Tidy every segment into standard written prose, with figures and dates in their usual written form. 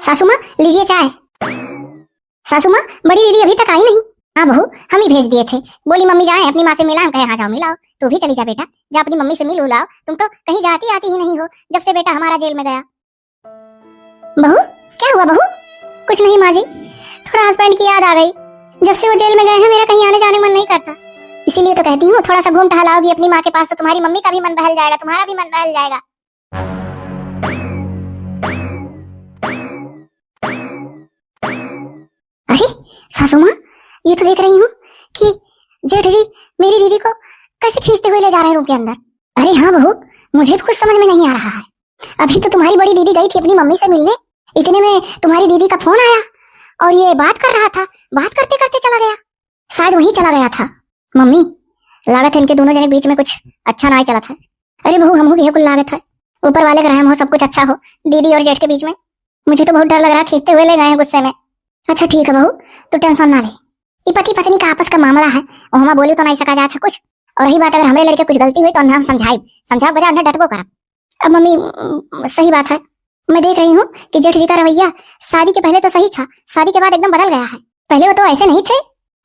सासू माँ लीजिए चाय। सासू माँ बड़ी दीदी अभी तक आई नहीं। हाँ बहू, हम ही भेज दिए थे, बोली मम्मी जाए अपनी माँ से मिला। हम कहे हाँ जाओ मिलाओ। तू भी चली जा बेटा, जा अपनी मम्मी से मिल उलाओ। तुम तो कहीं जाती आती ही नहीं हो जब से बेटा हमारा जेल में गया। बहू क्या हुआ बहू? कुछ नहीं माँ जी, थोड़ा हस्बैंड की याद आ गई। जब से वो जेल में गए हैं मेरा कहीं आने जाने मन नहीं करता, इसीलिए तो कहती हूँ थोड़ा सा घूम टहलाओगी अपनी माँ के पास तो तुम्हारी मम्मी का भी मन बहल जाएगा, तुम्हारा भी मन बहल जाएगा। अरे सासू माँ, ये तो देख रही हूँ कि जेठ जी मेरी दीदी को कैसे खींचते हुए ले जा रहे हैं रूम के अंदर। अरे हाँ बहू, मुझे भी कुछ समझ में नहीं आ रहा है। अभी तो तुम्हारी बड़ी दीदी गई थी अपनी मम्मी से मिलने, इतने में तुम्हारी दीदी का फोन आया और ये बात कर रहा था। बात करते करते चला गया, शायद वहीं चला गया था। मम्मी लागत है इनके दोनों जने बीच में कुछ अच्छा ना ही चला था। अरे बहू हमहू भी कुल लागत है, ऊपर वाले का रहम हो, सब कुछ अच्छा हो दीदी और जेठ के बीच में। मुझे तो बहुत डर लग रहा है, खींचते हुए ले गए हैं गुस्से में। अच्छा ठीक है बहू, तू टेंशन ना ले, ये पति पत्नी का आपस का मामला है और हम बोली तो नहीं सका जाता कुछ। और रही बात अगर हमारे लड़के कुछ गलती हुई तो हम समझाओ बजा अंदर डटबो कर। अब मम्मी सही बात है, मैं देख रही हूँ कि जेठ जी का रवैया शादी के पहले तो सही था, शादी के बाद एकदम बदल गया है। पहले वो तो ऐसे नहीं थे,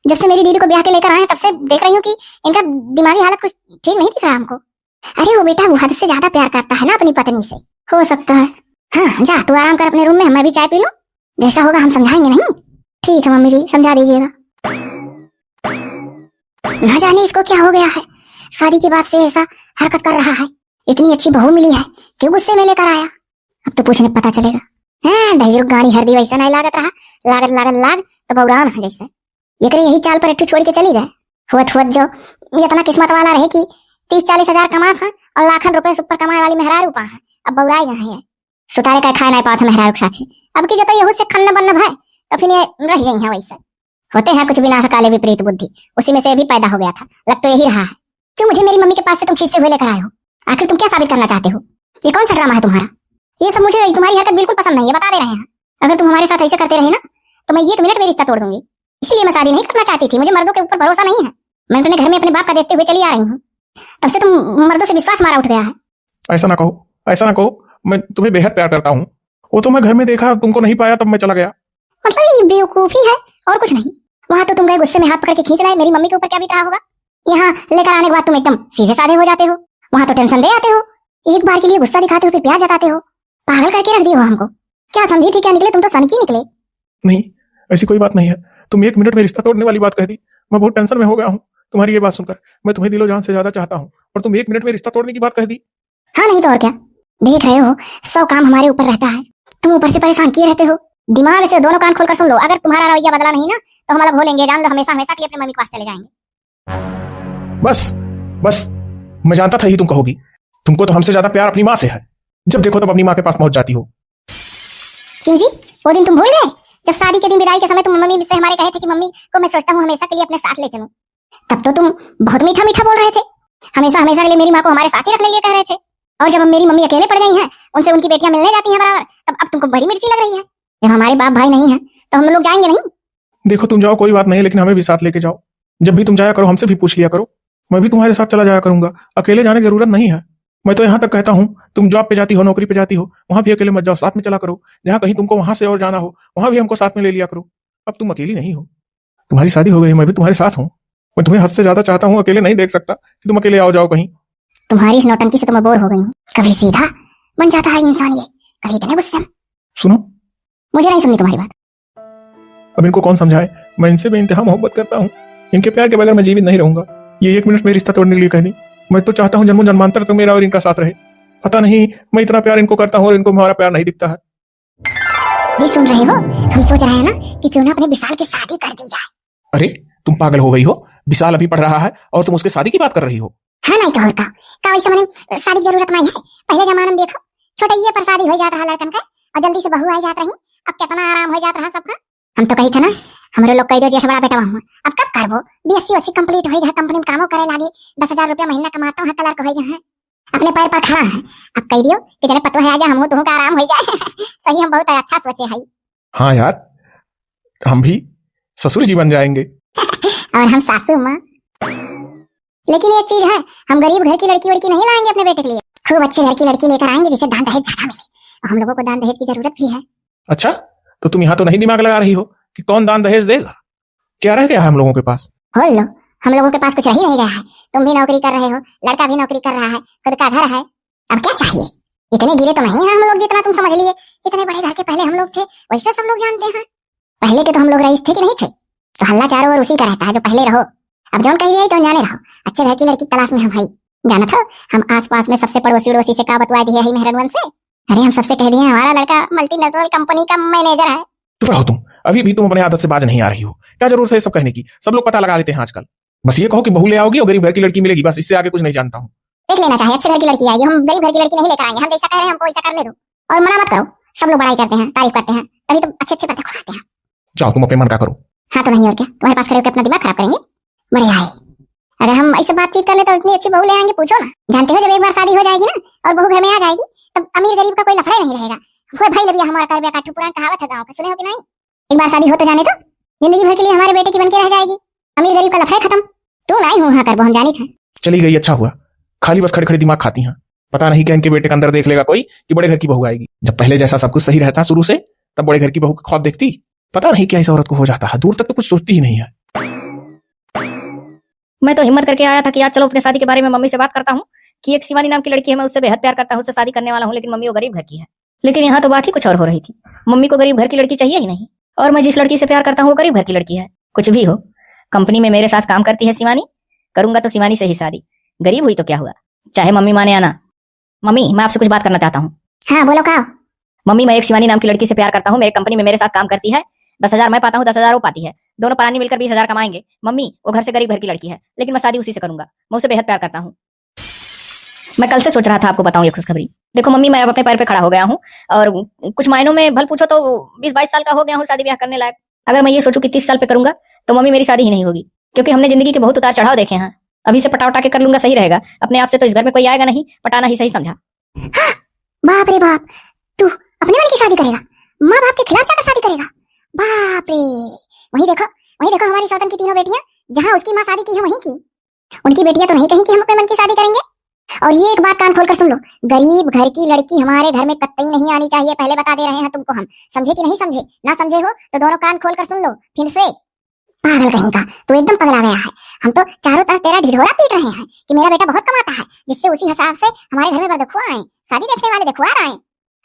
जब से मेरी दीदी को ब्याह के लेकर आए तब से देख रही हूँ कि इनका दिमागी हालत कुछ ठीक नहीं दिख रहा हमको। अरे वो बेटा वो हद से ज्यादा प्यार करता है ना अपनी पत्नी से, हो सकता है। हाँ जा तू आराम कर अपने रूम में, मैं भी चाय पी लूं, जैसा होगा हम समझाएंगे नहीं। ठीक है मम्मी जी, समझा दीजिएगा। ना जाने इसको क्या हो गया है, शादी के बाद से ऐसा हरकत कर रहा है। इतनी अच्छी बहू मिली है, क्यों गुस्से में लेकर आया? अब तो पूछने पता चलेगा। हाँ दहेज गाड़ी हर दी वैसा नहीं लागत रहा, लाग तो बौरान है जैसे। ये करे यही चाल पर एक छोड़ के चली गए। हुआ जो इतना किस्मत वाला रहे कि 30-40 हजार कमा था और लाखन रुपए से ऊपर कमाए वाली मेहरारू पा है, अब बौराई गए हैं। सुतारे का खाए नहीं पाता मेहरारू के साथ। अब की जो तो यहू से खन्न बन्न भाई तो फिर ये रह गई है वैसे। होते हैं कुछ विनाश काले विपरीत बुद्धि, उसी में से भी पैदा हो गया था, लग तो यही रहा है। क्यों मुझे मेरी मम्मी के पास से तुम खींचते हुए लेकर आए हो? आखिर तुम क्या साबित करना चाहते हो? ये कौन सा ड्रामा है तुम्हारा? ये सब मुझे तुम्हारी हरकत बिल्कुल पसंद नहीं है, बता दे रहे हैं। अगर तुम हमारे साथ ऐसे करते रहे ना तो मैं 1 मिनट में रिश्ता तोड़ दूंगी। इसलिए मैं शादी नहीं करना चाहती थी, मुझे मर्दों के ऊपर भरोसा नहीं है। मैं अपने घर में अपने बाप का देखते हुए चली आ रही हूँ, तब से तुम मर्दों से विश्वास मारा उठ गया है। ऐसा ना कहो, मैं तुम्हें बेहद प्यार करता हूँ। वो तो मैं घर में देखा, तुमको नहीं पाया तब मैं चला गया। मतलब ये बेवकूफी है और कुछ नहीं। वहां तो तुम गए गुस्से में हाथ पकड़ के खींच लाए, मेरी मम्मी के ऊपर क्या बीत रहा होगा। यहाँ लेकर आने के बाद तुम एकदम सीधे साधे हो जाते हो, वहां तो टेंशन दे आते हो, एक बार के लिए गुस्सा दिखाते हो फिर प्यार जताते हो। पागल करके रख दिए हो हमको। क्या समझी थी क्या निकले तुम तो सनकी निकले। नहीं ऐसी कोई बात नहीं है, तुम 1 मिनट में रिश्ता तोड़ने वाली बात कह दी। मैं बहुत टेंशन में हो गया हूँ तुम्हारी ये बात सुनकर। मैं तुम्हें दिलो जान से ज्यादा चाहता हूँ और तुम 1 मिनट में रिश्ता तोड़ने की बात कह दी। हाँ नहीं तो और क्या, देख रहे हो 100 काम हमारे ऊपर रहता है, तुम ऊपर से परेशान किए रहते हो। दिमाग से दोनों कान खोलकर सुन लो, अगर तुम्हारा रवैया बदला नहीं ना तो हम अलग हो लेंगे, जान लो, हमेशा हमेशा के लिए अपनी मम्मी के पास चले जाएंगे। बस मैं जानता था ही तुम कहोगी। तुमको तो हमसे ज्यादा प्यार अपनी माँ से है, जब देखो तब अपनी माँ के पास पहुंच जाती हो। क्यों जी, वो दिन तुम भूल गए जब शादी के दिन विदाई के समय तुम मम्मी से हमारे कहे थे कि मम्मी को मैं सोचता हूँ हमेशा के लिए अपने साथ ले चलूं। तब तो तुम बहुत मीठा मीठा बोल रहे थे, हमेशा हमेशा के लिए मेरी माँ को हमारे साथ ही रखने के लिए कह रहे थे। और जब मेरी मम्मी अकेले पड़ गई हैं, उनसे उनकी बेटियां मिलने जाती हैं बराबर, तब अब तुमको बड़ी मिर्ची लग रही है। जब हमारे बाप भाई नहीं है तो हम लोग जाएंगे नहीं। देखो तुम जाओ कोई बात नहीं, लेकिन हमें भी साथ लेके जाओ। जब भी तुम जाया करो हमसे भी पूछ लिया करो, मैं भी तुम्हारे साथ चला जाया करूंगा। अकेले जाने की जरूरत नहीं है। मैं तो यहाँ तक कहता हूँ, तुम जॉब पे जाती हो, नौकरी पे जाती हो, वहां भी अकेले मत जाओ, साथ में चला करो। जहाँ कहीं तुमको वहां से और जाना हो वहां भी हमको साथ में ले लिया करो। अब तुम अकेली नहीं हो, तुम्हारी शादी हो गई, मैं भी तुम्हारे साथ हूँ। मैं तुम्हें हद से ज्यादा चाहता हूँ, अकेले नहीं देख सकता कि तुम अकेले आओ जाओ कहीं। तुम्हारी इस नौटंकी से तो मैं बोर हो गई हूँ। कभी सीधा बन जाता है इंसान ये, कभी इतने गुस्से। सुनो, मुझे नहीं सुननी तुम्हारी बात। अब इनको कौन समझाए, मैं इनसे बेइंतहा मोहब्बत करता हूँ। इनके प्यार के बगैर मैं जीवित नहीं रहूंगा। ये 1 मिनट में रिश्ता तोड़ने के लिए कह दी। मैं तो चाहता हूँ जन्मों जन्मांतर तक मेरा और इनका साथ रहे। पता नहीं मैं इतना प्यार इनको करता हूँ और इनको हमारा प्यार नहीं दिखता है। जी सुन रहे हो, हम सोच रहे हैं ना कि क्यों ना अपने विशाल की शादी कर दी जाए। अरे तुम पागल हो गई हो, विशाल अभी पढ़ रहा है और तुम उसके शादी की बात कर रही हो। हाँ नहीं तो और का इस समय शादी की जरूरत नहीं है। पहले जमाने में देखो छोटे ये पर शादी हो जाता रहा लड़कन का और जल्दी से बहू आ जात रही। अब कितना आराम हो जाता रहा सबका। हम तो कही थे ना हमारे लोग कही दो जेठ बड़ा बेटा हुआ, अब कब करबो? BSc कंप्लीट हो गया, कंपनी में कामों करे लागे, 10,000 रुपया महीना कमाता हूँ, क्लर्क हो गया है, अपने पैर पर खड़ा है। अब कह दियो कि जरा पतो है आजा हम तुम का आराम हो जाए। सही हम बहुत अच्छा सोचे है। हाँ यार, हम भी ससुर जी बन जाएंगे। और हम सासू माँ। लेकिन एक चीज है, हम गरीब घर की लड़की वड़की नहीं लाएंगे अपने बेटे के लिए, खूब अच्छे घर की लड़की लेकर आएंगे जिसे दान दहेज ज्यादा मिले। और हम लोगों को दान दहेज की जरूरत भी है। अच्छा तो तुम यहाँ तो नहीं दिमाग लगा रही हो कि कौन दान दहेज देगा। क्या रह गया है हम लोगों के पास? बोल लो, हम लोगों के पास कुछ रह ही नहीं गया है। तुम भी नौकरी कर रहे हो, लड़का भी नौकरी कर रहा है, खुद का घर है, अब क्या चाहिए? इतने गिरे तो नहीं है हम लोग जितना तुम समझ लिए। इतने बड़े घर के पहले हम लोग थे, वैसे सब लोग जानते हैं। पहले के तो हम लोग रईस थे कि नहीं थे? तो हल्ला चारों ओर उसी का रहता है जो पहले रहो। अब जौन कही तो जाने रहो, अच्छे घर की लड़की तलाश में हम है। जाना था हम आस पास में सबसे पड़ोसी उड़ोसी से का बतवा दिए है मेहरनवन से। अरे हम सबसे कह दिए हमारा लड़का मल्टीनेशनल कंपनी का मैनेजर है। चुप रहो तुम, अभी भी तुम अपने आदत से बाज नहीं आ रही हो। क्या जरूरत है ये सब कहने की? सब लोग पता लगा लेते हैं आजकल। बस ये कहो कि बहू ले आओगी और गरीब घर की लड़की मिलेगी, बस इससे आगे कुछ नहीं जानता हूँ। देख लेना चाहिए, अच्छे घर की लड़की आएगी, हम गरीब घर की लड़की नहीं लेकर आएंगे। हम जैसा कह रहे हैं हमको वैसा करने दो और मना मत करो। सब लोग बड़ाई करते हैं, तारीफ करते हैं, तभी तो अच्छे अच्छे पर्दे खुलाते हैं। जाओ तुम अपने मन का करो। हाँ तो नहीं और क्या, तुम्हारे पास खड़े होकर अपना दिमाग खराब करेंगे? बढ़िया है, अगर हम ऐसे बातचीत कर ले तो इतनी अच्छी बहू ले आएंगे, पूछो ना। जानते हो जब एक बार शादी हो जाएगी ना और बहू घर में आ जाएगी, तब अमीर गरीब का कोई लफड़ा नहीं रहेगा। वो भाई लबिया हमारा कर काठू, पुरानी कहावत है गाँव का, सुने हो कि नहीं? एक बार शादी हो तो जाने तो जिंदगी भर के लिए हमारे बेटे की बनके रह जाएगी। अमीर गरीब का लफड़ा खत्म। तू नहीं हूँ हाँ कर, हम जानी थे। चली गई, अच्छा हुआ। खाली बस खड़े खड़े दिमाग खाती हैं। पता नहीं क्या इनके बेटे के अंदर देख लेगा कोई कि बड़े घर की बहू आएगी। जब पहले जैसा सब कुछ सही रहता शुरू से, तब बड़े घर की बहू के ख्वाब देखती। पता नहीं क्या इस औरत को हो जाता है, दूर तक तो कुछ सोचती ही नहीं है। मैं तो हिम्मत करके आया था कि आज चलो अपने शादी के बारे में मम्मी से बात करता हूँ कि एक शिवानी नाम की लड़की है, मैं उससे बेहद प्यार करता हूँ, उससे शादी करने वाला हूँ, लेकिन मम्मी वो गरीब घर की है। लेकिन यहाँ तो बात ही कुछ और हो रही थी। मम्मी को गरीब घर की लड़की चाहिए ही नहीं, और मैं जिस लड़की से प्यार करता हूँ वो गरीब घर की लड़की है। कुछ भी हो, कंपनी में मेरे साथ काम करती है शिवानी, करूंगा तो शिवानी से ही शादी। गरीब हुई तो क्या हुआ, चाहे मम्मी माने या ना। मम्मी मैं आपसे कुछ बात करना चाहता हूँ। हाँ बोलो कहो। मम्मी मैं एक शिवानी नाम की लड़की से प्यार करता हूँ, मेरे कंपनी में मेरे साथ काम करती है। 10,000 मैं पाता हूँ, 10,000 वो पाती है, दोनों परानी मिलकर 20,000 कमाएंगे। मम्मी वो घर से गरीब घर की लड़की है, लेकिन मैं शादी उसी से करूंगा, मैं उसे बेहद प्यार करता हूँ। मैं कल से सोच रहा था आपको बताऊं ये खुशखबरी। देखो मम्मी मैं अब अपने पैर पे खड़ा हो गया हूँ, और कुछ मायनों में भल पूछो तो 20-22 साल का हो गया हूँ शादी ब्याह करने लायक। अगर मैं ये सोचूं कि 30 साल पे करूंगा तो मम्मी मेरी शादी ही नहीं होगी, क्योंकि हमने जिंदगी के बहुत उतार चढ़ाव देखे हैं। अभी से पटा उटा के कर लूंगा, सही रहेगा। अपने आप से तो इस घर में कोई आएगा नहीं, पटाना ही सही समझा। बाप रे बाप, तू अपने मन की शादी करेगा, माँ बाप के खिलाफ जाकर शादी करेगा? बाप रे, वही देखो हमारी सौतन की तीनों बेटियां, जहाँ उसकी माँ शादी की है वहीं की। उनकी बेटियां तो नहीं कहीं कि हम अपने मन की शादी करेंगे। और ये एक बात कान खोलकर सुन लो, गरीब घर की लड़की हमारे घर में कतई नहीं आनी चाहिए, पहले बता दे रहे हैं तुमको हम। समझे कि नहीं समझे? ना समझे हो तो दोनों कान खोलकर सुन लो फिर से। पागल कहीं का, तू एकदम पगला गया है। हम तो चारों तरफ तेरा ढिढोरा पीट रहे हैं कि मेरा बेटा बहुत कमाता है, जिससे उसी हिसाब से हमारे घर में बदखुआ आए, शादी देखने वाले देखुआ आए।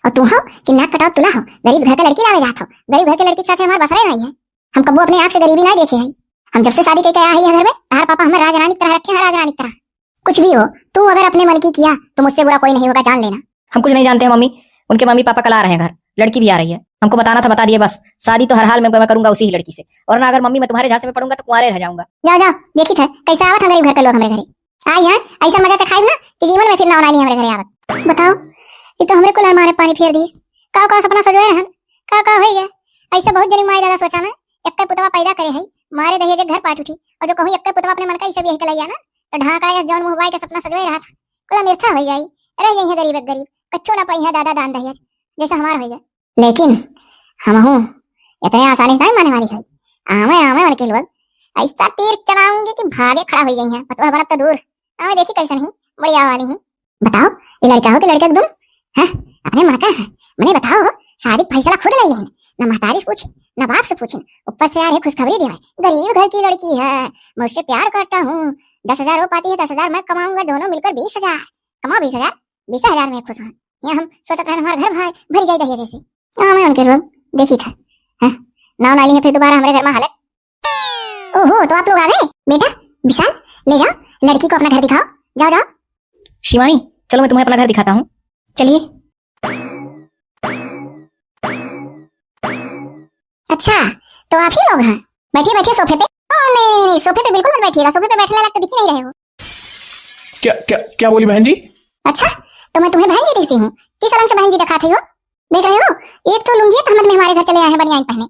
और तू हो कि नाक कटाओ तुला हो, गरीब घर का लड़की लावे जात हो। गरीब घर के लड़की के साथ हमारे बसरे नहीं है। हम कबू अपने आँख से गरीबी ना देखे है। हम जब से शादी करके आया है घर में, तार पापा हमें राजरानी की तरह रखे हैं, राजरानी की तरह। कुछ भी हो, तू अगर अपने मन की किया तो मुझसे बुरा कोई नहीं होगा, जान लेना। हम कुछ नहीं जानते हैं मम्मी, उनके मम्मी पापा कल आ रहे हैं घर, लड़की भी आ रही है। हमको बताना था, बता दिए बस। शादी तो हर हाल में मैं करूंगा उसी ही लड़की से, और ना अगर मम्मी मैं तुम्हारे झांसे में पड़ूंगा तो कुंवारे रह जाऊंगा। जाओ जाओ, देखी था कैसा आवत है गरीब घर के लोग हमारे घरे। आई है ऐसा मजा चखाई ना कि जीवन में फिर ना आना हमारे घरे आवत। बताओ, ये तो हमरे कुल मारे पानी फेर दीस। का सपना सजोए रहन, का हो गया। ऐसा बहुत जनी माई दादा सोचा ना, एक पुतवा पैदा करे है, मारे दहिए जे घर पाट उठी, और जो कहूं एक पुतवा अपने मन का इसे भी कलैया ना, तो ढाका या जौन मुहबाई के सपना सजोए रहा था, कुल मिर्था हो जाई, रह जाई है गरीब एक गरीब, कच्चो ना पाई है दादा दान दहिया जैसा हमारा हो गया। लेकिन हम हूं इतने आसानी से नहीं माने वाली है। आवे आवे मन के लोग ऐसा तीर चलाऊंगी कि भागे खड़ा हो जाई है, पतवा बनत तो दूर। आवे देखी कैसे नहीं बढ़िया वाली है। बताओ ये लड़का हो कि लड़का एकदम है अपने मन का है? मैंने बताओ शादी फैसला खुद ले लेन, ना महतारी से पूछे ना बाप से पूछे, ऊपर से यार खुशखबरी देवे, गरीब घर की लड़की है, मैं उससे प्यार करता हूँ, 10,000 वो पाती है, 10,000 मैं कमाऊंगा, दोनों मिलकर 20,000 कमाओ, 20,000 20,000 में खुश हूँ। यहाँ हम सोचते हैं हमारा घर भाई भर जाए दहिया जैसे। मैं उनके लोग देखी था नाव नाली है, फिर दोबारा हमारे घर में हालत। ओहो तो आप लोग आ गए बेटा। विशाल ले जाओ लड़की को अपना घर दिखाओ, जाओ जाओ। शिवानी चलो मैं तुम्हें अपना घर दिखाता हूँ, चलिए। अच्छा तो आप ही लोग हैं, बैठिए बैठिए सोफे पे। नहीं सोफे पे बिल्कुल मत बैठिएगा, सोफे पे बैठने लायक तो दिख ही नहीं रहे हो। क्या क्या क्या बोली बहन जी? अच्छा तो मैं तुम्हें बहन जी दिखती हूँ? किस अलग से बहन जी दिखाती हो? देख रहे हो, एक तो लुंगी तहमत में हमारे घर चले आए हैं बनियान पहने,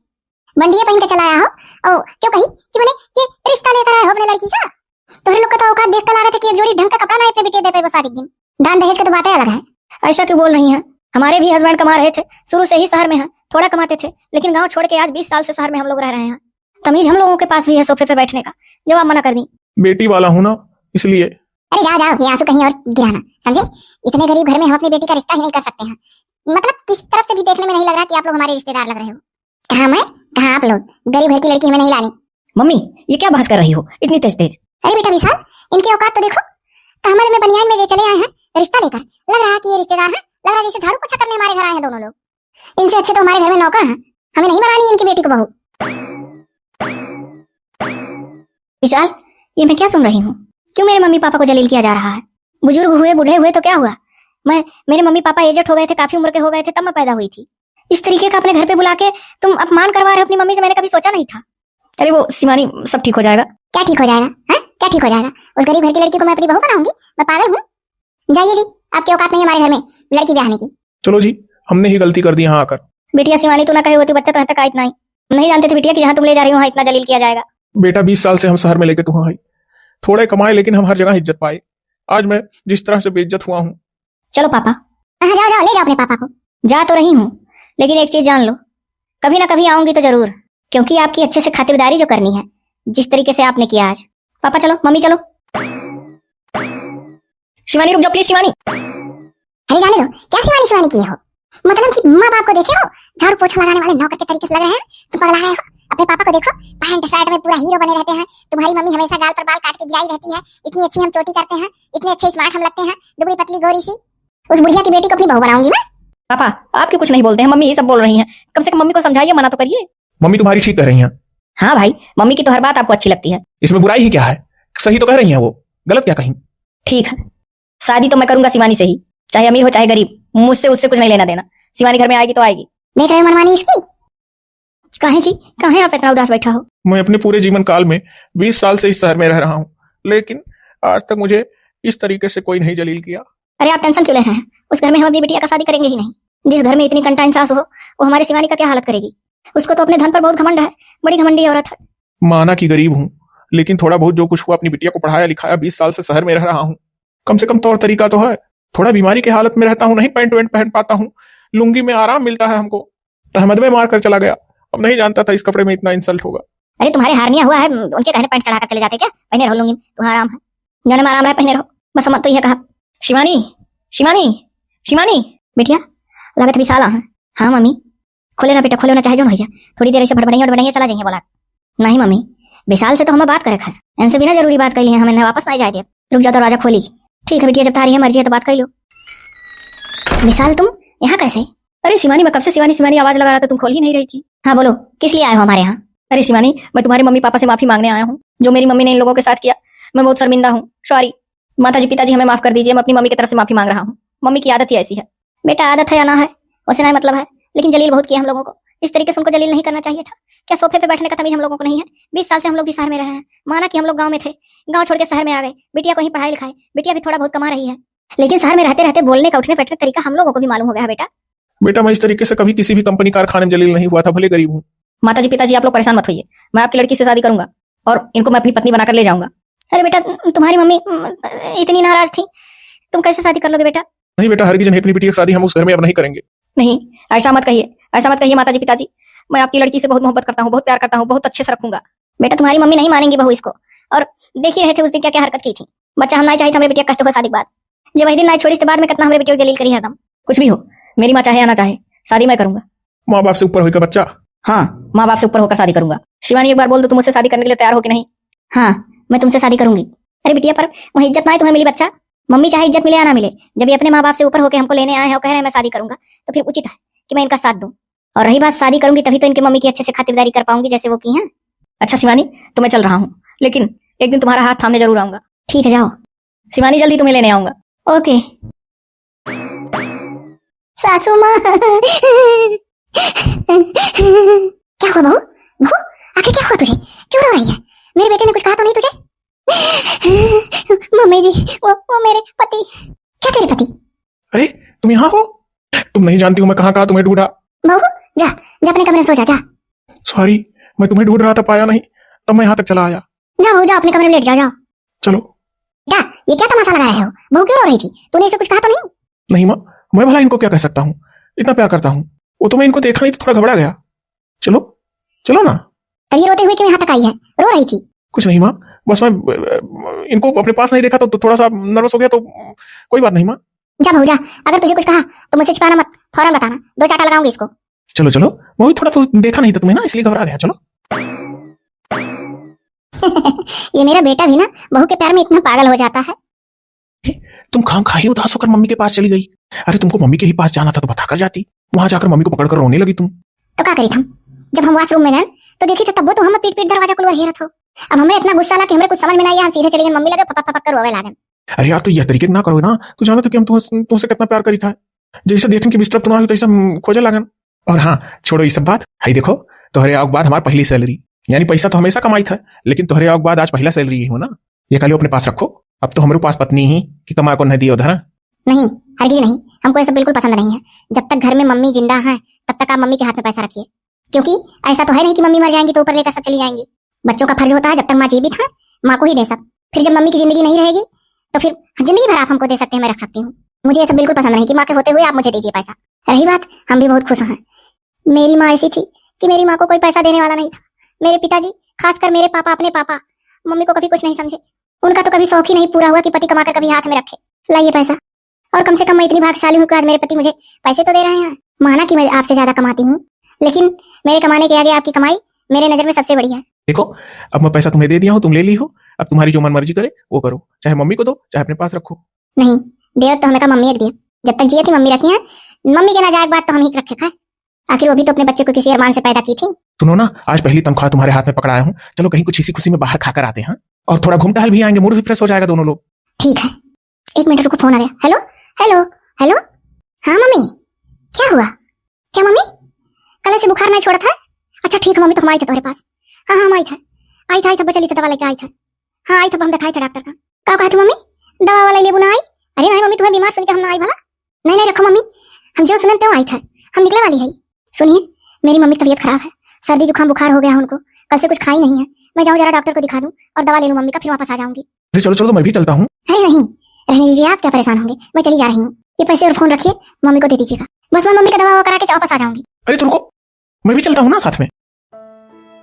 बंडिया पहन के चला आया हो, और क्यों कही कि मैंने ये रिश्ता लेकर आया हो अपने लड़की का? तो लोग का तो औकात देख कर लगा था कि एक जोड़ी ढंग का कपड़ा ना अपने बेटे दे पे वो शादी दिन। दान दहेज का तो बात अलग है। ऐसा क्यों बोल रही हैं? हमारे भी हस्बैंड कमा रहे थे, शुरू से ही शहर में है, थोड़ा कमाते थे, लेकिन गांव छोड़ के आज 20 साल से शहर में हम लोग रह रहे हैं। तमीज हम लोगों के पास भी है सोफे पे बैठने का, जब आप मना कर दी। बेटी वाला हूँ ना इसलिए। अरे जाओ जाओ, ये आंसू कहीं और गिराना, समझे? इतने गरीब घर में हम अपनी बेटी का रिश्ता ही नहीं कर सकते हैं। मतलब किसी तरफ से भी देखने में नहीं लग रहा कि आप लोग हमारे रिश्तेदार लग रहे हो। कहाँ मैं, कहाँ आप लोग? गरीब घर की लड़की हमें नहीं लानी। मम्मी ये क्या बहस कर रही हो इतनी तेज तेज? अरे बेटा विशाल, इनकी औकात तो देखो। तहमल में बनियान में जो चले आए हैं रिश्ता लेकर, लग रहा है कि ये रिश्तेदार हैं, लग रहा है जैसे झाड़ू पोछा करने हमारे घर आए हैं दोनों लोग। इनसे अच्छे तो हमारे घर में नौकर हैं, हमें नहीं बनानी इनकी बेटी को बहू। विशाल ये मैं क्या सुन रही हूँ? क्यों मेरे मम्मी पापा को जलील किया जा रहा है? बुजुर्ग हुए बूढ़े हुए तो क्या हुआ? मेरे मम्मी पापा एजेड हो गए थे, काफी उम्र के हो गए थे तब मैं पैदा हुई थी। इस तरीके का अपने घर पे बुला के तुम अपमान करवा रहे हो अपनी मम्मी से, मैंने कभी सोचा नहीं था। अरे वो शिवानी सब ठीक हो जाएगा। क्या ठीक हो जाएगा? हाँ क्या ठीक हो जाएगा? उस गरीब घर की लड़की को मैं अपनी बहू बनाऊंगी? मैं पागल हूँ? जाइए जी, आपकी औकात नहीं है हमारे घर में लड़की ब्याहने की। चलो जी, हमने ही गलती कर दी यहाँ आकर। बेटिया शिवानी तू ना कहे होती, बच्चा तो रहता का इतना ही। नहीं जानते थे बेटिया कि जहाँ तुम ले जा रही हो वहाँ इतना जलील किया जाएगा। बेटा 20 साल से हम शहर में लेके तुम आई, थोड़े कमाए लेकिन हम हर जगह इज्जत पाए। आज मैं जिस तरह से बेइज्जत हुआ हूँ। चलो पापा। हाँ जाओ जाओ, ले जाओ अपने पापा को। जा तो रही हूँ, लेकिन एक चीज जान लो, कभी ना कभी आऊंगी तो जरूर, क्योंकि आपकी अच्छे से खातिरदारी जो करनी है जिस तरीके से आपने किया आज। पापा चलो, मम्मी चलो। शिवानी रुक जाओ प्लीज। शिवानी अरे जाने दो, क्या शिवानी शिवानी किए हो? मतलब कि माँ बाप को देखे हो झाड़ू पोछा लगाने वाले नौकर के तरीके से लग रहे हैं? तुम पगला रहे हो? अपने पापा को देखो, पैंट शर्ट में पूरा हीरो बने रहते हैं। तुम्हारी मम्मी हमेशा गाल पर बाल काट के गिराई रहती है। इतनी अच्छी हम चोटी करते हैं, इतने अच्छे स्मार्ट हम लगते हैं, दुबली पतली गोरी सी। उस बुढ़िया की बेटी को अपनी बहू बनाऊंगी मैं। पापा आप क्यों कुछ नहीं बोलते हैं? मम्मी ये सब बोल रही हैं, कम से कम मम्मी को समझाइए, मना तो करिए। मम्मी तुम्हारी ठीक कह रही हैं। हाँ भाई, मम्मी की तो हर बात आपको अच्छी लगती है। इसमें बुराई ही क्या है? सही तो कह रही हैं वो, गलत क्या कहीं? ठीक है, शादी तो मैं करूंगा शिवानी से ही, चाहे अमीर हो चाहे गरीब, मुझसे उससे कुछ नहीं लेना देना। शिवानी घर में आएगी तो आएगी। देख रहे हो मनमानी इसकी? कहे जी, कहे आप इतना उदास बैठा हो? मैं अपने पूरे जीवन काल में 20 साल से इस शहर में रह रहा हूँ, लेकिन आज तक मुझे इस तरीके से कोई नहीं जलील किया। अरे आप टेंशन क्यों ले रहे हैं? उस घर में हम अपनी बिटिया का शादी करेंगे ही नहीं। जिस घर में इतनी कंटाइन सास हो, वो हमारी शिवानी का क्या हालत करेगी? उसको तो अपने धन पर बहुत घमंड है, बड़ी घमंडी औरत है। माना कि गरीब हूँ, लेकिन थोड़ा बहुत जो कुछ हुआ अपनी बिटिया को पढ़ाया लिखाया, 20 साल से शहर में रह रहा हूँ, कम से कम तौर तरीका तो है। थोड़ा बीमारी की हालत में रहता हूँ, नहीं पैंट वैंट पहन पाता हूँ, लुंगी में आराम मिलता है हमको। तहमद में मार कर चला गया, अब नहीं जानता था इस कपड़े में इतना इंसल्ट होगा। अरे तुम्हारे हारनिया हुआ है, उनके कहने पैंट चढ़ाकर चले जाते क्या? पहने रहो लूंगी, तुम्हारा आराम है, जाने में आराम रहा, पहने रहो बस। हम तो यह कहा। शिवानी शिवानी शिवानी बेटिया, लागत विशाल है। हाँ मम्मी, खोले ना बेटा, खोले ना, चाहे जो भैया थोड़ी देर ऐसे भड़बड़ाइया चला जाइए बोला। नहीं मम्मी, विशाल से तो हमें बात करे है, इनसे बिना जरूरी बात कर ली है, हमें वापस नहीं जाए दे। रुक जाओ तो राजा खोली। ठीक है बेटिया, जब तारी है मर्जी है तो बात कर लो। विशाल तुम यहाँ कैसे? अरे शिवानी, मैं कब से शिवानी शिवानी आवाज लगा रहा था, तुम खोल ही नहीं रही थी। हाँ बोलो, किस लिए आए हो हमारे यहाँ? अरे शिवानी, मैं तुम्हारे मम्मी पापा से माफी मांगने आया हूँ, जो मेरी मम्मी ने इन लोगों के साथ किया। मैं बहुत शर्मिंदा हूँ, सॉरी। माताजी पिताजी हमें माफ कर दीजिए, मैं अपनी मम्मी की तरफ से माफी मांग रहा हूँ। मम्मी की आदत ही ऐसी है। बेटा आदत है या ना है वैसे नहीं मतलब है, लेकिन जलील बहुत किया हम लोगों को। इस तरीके से उनको जलील नहीं करना चाहिए था। क्या सोफे पे बैठने का तमीज हम लोगों को नहीं है? 20 साल से हम लोग भी शहर में रह रहे हैं। माना कि हम लोग गांव में थे, गांव छोड़ के शहर में आ गए, बिटिया को ही पढ़ाई लिखाई, बिटिया भी थोड़ा बहुत कमा रही है, लेकिन शहर में रहते रहते बोलने का उठने बैठने तरीका हम लोगों को भी मालूम हो गया बेटा। बेटा मैं इस तरीके से कभी किसी भी कंपनी कारखाने में जलील नहीं हुआ था, भले गरीब हूँ। माताजी पिताजी आप लोग परेशान मत होइए, मैं आपकी लड़की से शादी करूंगा और इनको मैं अपनी पत्नी बनाकर ले जाऊंगा। अरे बेटा, तुम्हारी मम्मी इतनी नाराज थी, तुम कैसे शादी कर लोगे बेटा? नहीं बेटा, हरगिज नहीं, अपनी बिटिया की शादी हम उस घर में अब नहीं करेंगे। नहीं, ऐसा मत कहिए, ऐसा मत कहिए माताजी पिताजी। मैं आपकी लड़की से बहुत मोहब्बत करता हूँ, बहुत प्यार करता हूँ, बहुत अच्छे से रखूंगा। बेटा तुम्हारी मम्मी नहीं मानेंगी बहू इसको, और देख ही रहे थे उस दिन क्या क्या हरकत की थी। बच्चा हम नहीं चाहिए था हमारे बेटिया कष्ट हो शादी के बाद। जब वही दिन नहीं छोड़ी, इसके बाद में कितना हमारे बेटिया को जलील करी हरदम। कुछ भी हो, मेरी माँ चाहे या ना चाहे, शादी मैं करूंगा। माँ बाप से ऊपर होकर बच्चा? हाँ, माँ बाप से ऊपर होकर शादी करूंगा। शिवानी एक बार बोल दो, तुम मुझसे शादी करने के लिए तैयार हो कि नहीं? हाँ, मैं तुमसे शादी करूंगी। अरे बिटिया, पर वही इज्जत ना तुम्हें मिली बच्चा। मम्मी चाहे इज्जत मिले या ना मिले, जब ये अपने माँ बाप से ऊपर होकर हमको लेने आए हैं और कह रहे हैं मैं शादी करूंगा, तो फिर उचित है कि मैं इनका साथ दूं। और रही बात शादी करूंगी तभी तो इनकी मम्मी की अच्छे से खातिरदारी कर पाऊंगी जैसे वो की हैं। अच्छा शिवानी, तो मैं चल रहा हूँ, लेकिन एक दिन तुम्हारा हाथ थामने जरूर आऊंगा। ठीक है जाओ शिवानी, जल्दी तुम्हें लेने आऊंगा। ओके। सासू माँ क्या हुआ बहू? बहू आखिर क्या हुआ तुझे? क्यों रो रही है? मेरे बेटे ने कुछ कहा तो नहीं तुझे? मम्मी जी, वो मेरे पति। क्या तेरे पति? अरे तुम यहाँ हो? तुम नहीं जानती हूँ मैं कहाँ कहाँ तुम्हें ढूंढा। बहू जा जा अपने कमरे में सो जा। जा सॉरी, मैं तुम्हें ढूंढ रहा था, पाया नहीं, तब मैं यहाँ तक चला आया। जाओ बहू, जाओ अपने कमरे में लेट जाओ। जाओ चलो। बेटा ये क्या तमाशा लगा रहे हो? बहू क्यों रो रही थी? तूने इसे कुछ कहा तो नहीं? नहीं माँ, मैं भला इनको क्या कह सकता हूँ, इतना प्यार करता हूँ। वो तो मैं इनको देखा नहीं तो थोड़ा घबरा गया। चलो चलो ना। तब ये रोते हुए क्यों यहाँ तक आई है? रो रही थी? कुछ नहीं माँ, बस मैं इनको अपने पास नहीं देखा तो थोड़ा सा नर्वस हो गया, तो कोई बात नहीं माँ। जा बहू जा, अगर तुझे कुछ कहा तो मुझसे छिपाना मत, फौरन बताना, 2 चाटा लगाऊंगी इसको। चलो चलो, वो भी थोड़ा तो देखा नहीं था तुम्हें ना, इसलिए घबरा गया। चलो ये मेरा बेटा भी ना बहू के प्यार में इतना पागल हो जाता है। तुम खाम खा ही उदास होकर मम्मी के पास चली गई। अरे तुमको मम्मी के ही पास जाना था तो बताकर जाती, वहां जाकर मम्मी को पकड़कर रोने लगी तुम। तो क्या करी थम? जब हम वॉशरूम में गए तो देखी तो तब तो हम पीट पीट दरवाजा खुलवा हेरत हो। अब हमें इतना गुस्सा ला कि हमें कुछ समझ में नहीं आया, हम सीधे चले गए, मम्मी लगे पपक पपक कर रोवे लागन। अरे यार तो यह तरीके ना करो ना, तू जाना था कि हम तुमसे कितना प्यार करी था। जैसे देखें कि बिस्तर तुम्हारा तैसे खोजे लागन। और हाँ छोड़ो ये सब बात, हाई देखो तोहरे आओ बाद हमारी पहली सैलरी, यानी पैसा तो हमेशा कमाई था, लेकिन तोहरे आओ बाद आज पहला सैलरी ही हो ना, ये कल अपने पास रखो। अब तो हमारे पास पत्नी ही कि कमा को नहीं दी उधर। नहीं हरगिज नहीं, हमको ये सब बिल्कुल पसंद नहीं है। जब तक घर में मम्मी जिंदा है तब तक आप मम्मी के हाथ में पैसा रखिए, क्योंकि ऐसा तो है नहीं कि मम्मी मर जाएंगी तो ऊपर लेकर सब चली जाएंगी। बच्चों का फर्ज होता है जब तक माँ जीवित है माँ को ही दे सब, फिर जब मम्मी की जिंदगी नहीं रहेगी तो फिर जिंदगी भर आप हमको दे सकते हैं, मैं रख सकती हूँ। मुझे ये सब बिल्कुल पसंद नहीं कि माँ के होते हुए आप मुझे दीजिए पैसा। रही बात, हम भी बहुत खुश हैं। मेरी माँ ऐसी थी कि मेरी माँ को कोई पैसा देने वाला नहीं था। मेरे पिताजी, खासकर मेरे पापा, अपने पापा मम्मी को कभी कुछ नहीं समझे। उनका तो कभी शौक ही नहीं पूरा हुआ कि पति कमाकर कभी हाथ में रखे, लाइए पैसा। और कम से कम मैं इतनी भाग्यशाली हूँ कि आज मेरे पति मुझे पैसे तो दे रहे हैं। माना कि मैं आपसे ज्यादा कमाती हूँ, लेकिन मेरे कमाने के आगे आपकी कमाई मेरे नजर में सबसे बड़ी है। देखो अब मैं पैसा तुम्हें दे दिया हूँ, तुम ले ली हो, अब तुम्हारी जो मन मर्जी करे वो करो, चाहे मम्मी को दो चाहे अपने पास रखो। नहीं देव तो हमें का मम्मी एक दिया, जब तक जिए थी मम्मी रखी है, मम्मी के ना जाए बात तो हम ही रखे खाए। आखिर वो भी तो अपने बच्चे को किसी अरमान से पैदा की थी। सुनो ना, आज पहली तनख्वाह तुम्हारे हाथ में पकड़ाया हूँ, चलो कहीं कुछ इसी खुशी में बाहर खाकर आते हैं और थोड़ा घूम टहल भी आएंगे, मूड भी फ्रेश हो जाएगा दोनों लोग। ठीक है, एक मिनट रुको, फोन आ गया। हेलो हेलो हेलो, हाँ मम्मी क्या हुआ? क्या मम्मी कल से बुखार नहीं छोड़ा था? अच्छा ठीक है मम्मी, तो हम आए थे तुम्हारे पास। हाँ हाँ हम आई था बचली था दवा लेके आई था। हाँ आई था, हम दिखाए थे डॉक्टर का। क्या कहा थी मम्मी? दवा वाला लेबू ना आई? अरे नहीं मम्मी, तुम्हें बीमार सुन के हम ना आई भला। नहीं नहीं रखो मम्मी, हम जो सुने तो आई था, हम निकले वाली है। सुनिए मेरी मम्मी की तबीयत खराब है, सर्दी जुकाम बुखार हो गया उनको, कल से कुछ खाई नहीं है। मैं जाऊँ जरा डॉक्टर को दिखा दूं और दवा ले लूं मम्मी का, फिर वापस आ जाऊंगी। अरे चलो चलो, तो मैं भी चलता हूँ। अरे नहीं रहने दीजिए, आप क्या परेशान होंगे, मैं चली जा रही हूँ। ये पैसे और फोन रखिए, मम्मी को दे दीजिएगा, बस मैं मम्मी का दवा करा के वापस आ जाऊंगी। अरे तो रुको, मैं भी चलता हूँ ना साथ में।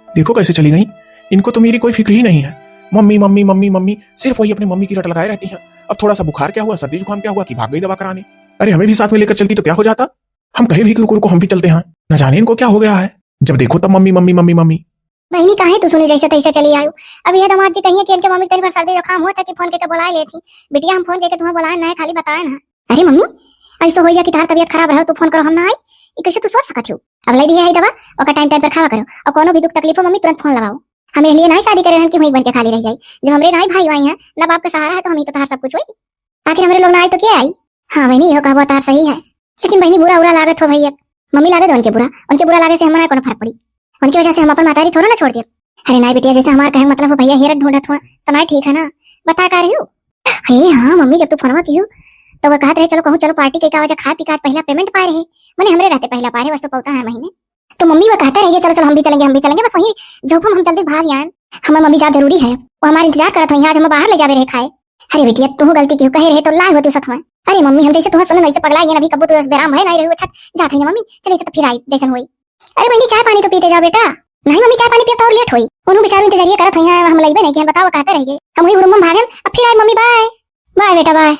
देखो कैसे चली गई, इनको तो मेरी कोई फिक्र ही नहीं है। मम्मी मम्मी मम्मी मम्मी, सिर्फ वही अपनी मम्मी की रट लगाए रहती हैं। अब थोड़ा सा बुखार क्या हुआ, सर्दी जुकाम क्या हुआ कि भाग गई दवा कराने। अरे हमें भी साथ में लेकर चलती तो क्या हो जाता, हम कहे भी कि रुको रुको हम भी चलते हैं, न जाने इनको क्या हो गया है, जब देखो तब मम्मी मम्मी मम्मी मम्मी। बहनी कहा है तू सुने जैसे तैसे चली आयु। अब यह दामाद जी कहिए कि इनके मम्मी तेरी पर सर्दी जुकाम हुआ था कि फोन करके बुलाए ले थी। बिटिया हम फोन करके तुम्हें बुलाए ना, खाली बताए ना। अरे मम्मी ऐसा हो जा कि तार तबियत खराब रहो, तू फोन करो हम ना आई, ये कैसे तू सोच सकत हो? अब ले दिया है दवा और टाइम टाइम पर खावा करो, और कोनो भी दुख तकलीफ हो मम्मी तुरंत फोन लगाओ। हमें लिए नहीं शादी करे हैं कि वहीं बन के खाली रह जाए। जब हमरे नहीं भाई भाई हैं ना बाप का सहारा है तो हम ही तो तार सब कुछ हुई। आखिर हमारे लोग ना आए तो क्या आई? हाँ बहनी हो कहा तार सही है, लेकिन बहनी बुरा उरा लागत हो भैया। मम्मी लागे तो उनके बुरा लागे से हमारा कोनो फर्क पड़ी, उनकी वजह से हम अपन मातारी थोड़ा ना छोड़ दिए। अरे नहीं बेटिया, जैसे हमारा कहे मतलब भैया हेरत ढूंढत हुआ तो नहीं ठीक है ना, बता का रही हूँ। हाँ मम्मी जब तू फोनवा की तो वह कहते रहे चलो कहूँ चलो पार्टी के वजह खा पी का पहला पेमेंट पाए रहे, मैंने हमरे रहते पहला पाए वस्तु पौता है महीने। तो मम्मी वो कहते रहिए चलो चलो हम भी चलेंगे, बस वही जोखम हम जल्दी भाग आए। हमें मम्मी जाब जरूरी है, वो हमारा इंतजार करत हुई, आज हम बाहर ले जावे रहे खाए। अरे बेटिया तू गलती क्यों कहे रहे तो लाए होती सत में। अरे मम्मी हम जैसे तुम्हें सुने वैसे पगला अभी कबू तो बेराम है नहीं रही, अच्छा जाते ना मम्मी चलिए तो फिर आई जैसन हुई। अरे बहनी चाय पानी तो पीते जाओ बेटा। नहीं मम्मी चाय पानी पिया तो और लेट हुई, उन्होंने बेचारे इंतजार करत हुई हम लइबे नहीं कि हम बताओ कहते रहिए, हम वही रूम में भागन। अब फिर आए मम्मी, बाय बाय बेटा बाय।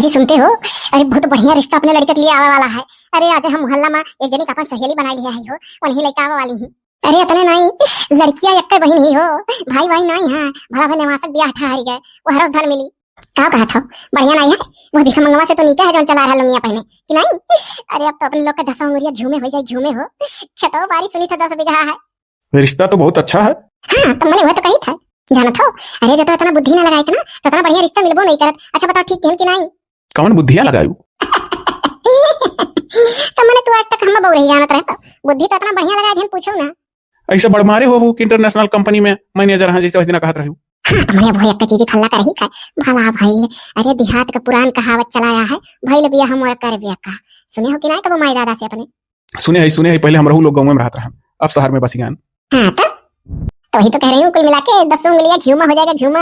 जी सुनते हो, अरे बहुत बढ़िया रिश्ता अपने लड़के के लिए आने वाला है। अरे आज हम मोहल्ला में एक जनी का अपन सहेली बना लिया है हो, वही लड़का आने वाली है। अरे इतने नहीं लड़कियां एक बहन ही हो, भाई भाई नहीं है, भला भाई नवासक ब्याह ठहर गए, वो हरस धन मिली। क्या कहा था बढ़िया नहीं है, वो भिख मंगवा से तो नीचे है जो चला रहा लुंगिया पहने कि नहीं। अरे अब तो अपने लोग का 10 उंगलियां झूमे हो जाए, झूमे हो। खेतो बारी सुनी था 10 बीघा है, रिश्ता तो बहुत अच्छा है। हाँ तो मैंने वह तो कही था जाना था। अरे जो तो इतना बुद्धि ना लगाई था ना तो इतना बढ़िया रिश्ता मिलबो नहीं करत। अच्छा बताओ ठीक है कि नहीं? कौन बुद्धिया लगायू? तो मैंने तू आज तक हम बहु रही जानत रहता, बुद्धि तो इतना बढ़िया लगा ध्यान पूछो ना। ऐसा बड़मारे हो कि इंटरनेशनल कंपनी में मैनेजर हैं जैसे दिन कहत रहू। हाँ तो मैंने भैया का चीज खल्ला कर ही खाए भला भाई। अरे देहात का पुरान कहावत चलाया है, भाई बिया हम और कर बिया का सुने हो कि नहीं? कब माई दादा से अपने सुने है पहले हम रहू लोग गाँव में रहते रहे, अब शहर में बस गए। हाँ तो वही तो कह रही हूँ, कुल मिला के 10 उंगलियां घ्यूमा हो जाएगा घ्यूमा।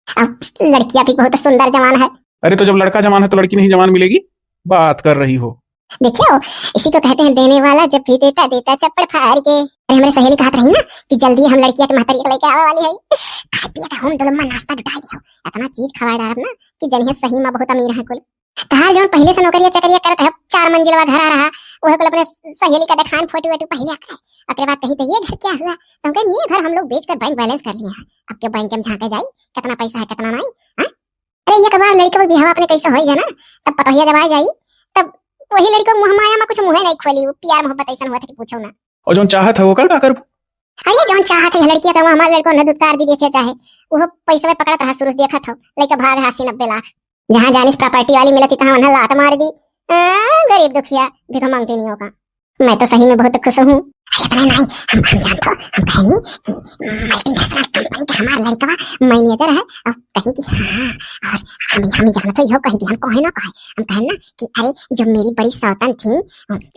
अब लड़कियां भी बहुत सुंदर जवान है। अरे तो जब लड़का जवान है तो लड़की नहीं जवान मिलेगी, बात कर रही हो। देखियो इसी को कहते हैं देने वाला जब भी देता देता चप्पड़ फाड़ के। अरे हमारे सहेली कहत रही ना कि जल्दी हम लड़कियां के महतरी लेके आवे वाली है, खाए पिए का हम दुलम्मा नाश्ता जुटाई दियो, इतना चीज खवा डालब ना कि जनिए सही में बहुत अमीर है कुल। तहार जौन पहले से नौकरिया चकरिया करत है 4 मंजिलवा घर आ रहा वह कुल अपने सहेली का दिखान फोटो वोटो पहले आकर अकरे बाद कही तो ये घर क्या हुआ तुम कहीं ये घर हम लोग बेचकर बैंक बैलेंस कर लिया है अब के बैंक में झांके जाई कितना पैसा है कितना नहीं हां अरे ये कबार लड़के को बिहाव अपने कैसे होई जाना तब पता ही जब आ जाई तब वही लड़को मुंह माया में कुछ मुंह नहीं खोली वो प्यार मोहब्बत ऐसा हुआ था कि पूछो ना और जो चाहत है वो कर का कर अरे जौन चाहत है लड़किया का हमारे लड़को न दुत्कार दी देखे चाहे वो पैसा में पकड़त रहा शुरू देखा था लड़का भाग 80-90 लाख जहाँ जानिस प्रॉपर्टी वाली मिलती तहाँ उन्हें लात मार दी गरीब दुखिया भिख मांगती नहीं होगा मैं तो सही में बहुत खुश हूँ इतना नहीं हम जानते हम कहेंगे कि मल्टीनेशनल कंपनी का हमारा लड़का मैनेजर है और कहीं कि हाँ और हम जानते हो कहीं भी हम कहे ना कहे हम कहें ना कि अरे जो मेरी बड़ी सौतन थी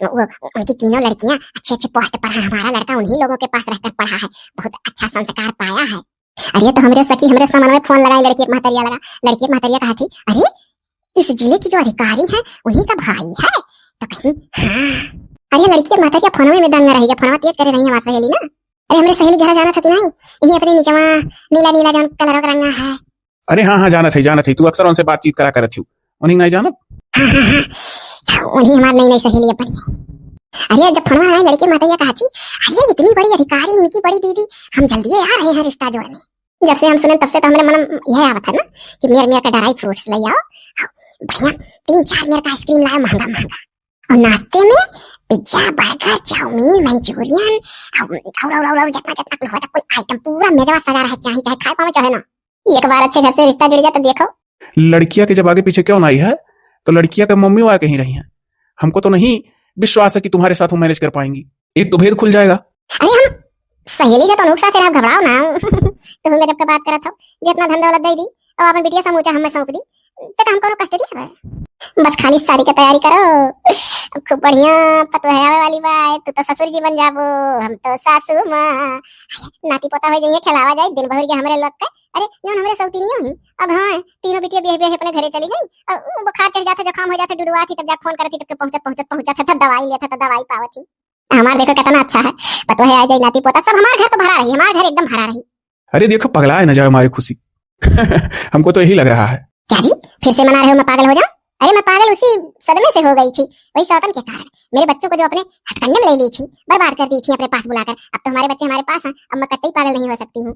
वो उनकी तीनों लड़कियां अच्छे अच्छे पोस्ट पर है हमारा लड़का उन्हीं लोगों के पास रहकर पढ़ा है बहुत अच्छा संस्कार पाया है अरे तो हमरे सखी हमरे सामान में फोन लगाई लड़की एक महतरिया लगा लड़की एक महतरिया कहा थी अरे इस जिले की जो अधिकारी है उन्हीं का भाई है तो कहीं हाँ अरे लड़की महतरिया फोन में दंग रहेगा फोन तेज करे रही हमारी सहेली ना अरे हमरे सहेली घर जाना था कि नहीं ये अपने नीचे नीला नीला जो कलर का रंगा है अरे हाँ जाना थी तू अक्सर उनसे बातचीत करा करत थी उन्हीं नहीं जाना उन्हीं हमारी नई नई सहेली बन गई अरे जब फोन में लड़की महतरिया कहा थी अरे इतनी बड़ी अधिकारी इनकी बड़ी दीदी हम जल्दी आ रहे हैं रिश्ता जोड़ने जब से हम सुने तब से तो हमारे मन यह आवत है ना कि मेरे का ड्राई फ्रूट्स ले आओ बढ़िया 3-4 मेरे का आइसक्रीम लाया महंगा महंगा और नाश्ते में पिज्जा बर्गर चाउमीन मंचूरियन और जितना जितना होता कोई आइटम पूरा मेजवा सजा रहा है चाहे खाए पावे चाहे ना एक बार अच्छे घर से रिश्ता जुड़ जाए तो देखो लड़कियां के जब आगे पीछे क्यों नहीं है तो लड़कियां के मम्मी वहां कहीं रही हैं हमको तो नहीं विश्वास है कि तुम्हारे साथ वो मैनेज कर पाएंगी एक तो भेद खुल जाएगा अरे हम सहेली का तो नुकसा तेरा घबराओ ना तो हम जब का बात करा था जितना धंधा वाला दे दी और अपन बिटिया समूचा हमें सौंप दी तो हमको नो कष्ट दिया बस खाली शादी की तैयारी करो खूब बढ़िया पतोहरा वाली बात तू तो ससुर जी बन जाबो हम तो सासू माँ नाती पोता हो जाइए खिलावा जाए दिन भर के हमारे लोग का अरे जो हमारे सौती नहीं हुई अब हाँ तीनों बिटिया ब्याह अपने घरे चली गई और बुखार चढ़ जाता जुकाम हो जाता डुडुआ थी तब जाके फोन करती तब पहुंचत था दवाई लेता था दवाई पावती हमारे देखो कितना अच्छा है पतो है आ जाए नाती पोता सब हमारे घर तो भरा रही हमारे घर एकदम भरा रही अरे देखो पगलाए न जाओ हमारी खुशी हमको तो यही लग रहा है क्या जी फिर से मना रहे हो मैं पागल हो जाऊं अरे मैं पागल उसी सदमे से हो गई थी वही सौतन के कारण मेरे बच्चों को जो अपने हथकंडे में ले ली थी बर्बाद कर दी थी अपने पास बुलाकर अब तो हमारे बच्चे हमारे पास हैं अब मैं कतई पागल नहीं हो सकती हूँ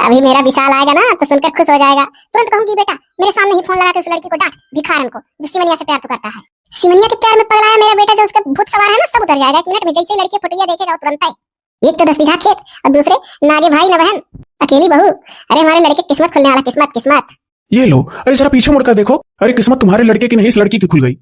अभी मेरा विशाल आएगा ना तो सुनकर खुश हो जाएगा तुरंत कहूंगी बेटा मेरे सामने ही फोन लगा के उस लड़की को डांट भिखारन को जो सिमनिया से प्यार तो करता है सिमनिया के प्यार में पगलाया मेरा बेटा जो उसका भूत सवार है ना सब उतर जाएगा 1 मिनट में जैसे लड़की फोटोया देखेगा तुरंत ही एक तो 10 बीघा खेत और दूसरे नागे भाई न बहन अकेली बहू अरे हमारे लड़के किस्मत खुलने वाला किस्मत ये लो अरे जरा पीछे मुड़कर देखो अरे किस्मत तुम्हारे लड़के की नहीं इस लड़की की खुल गई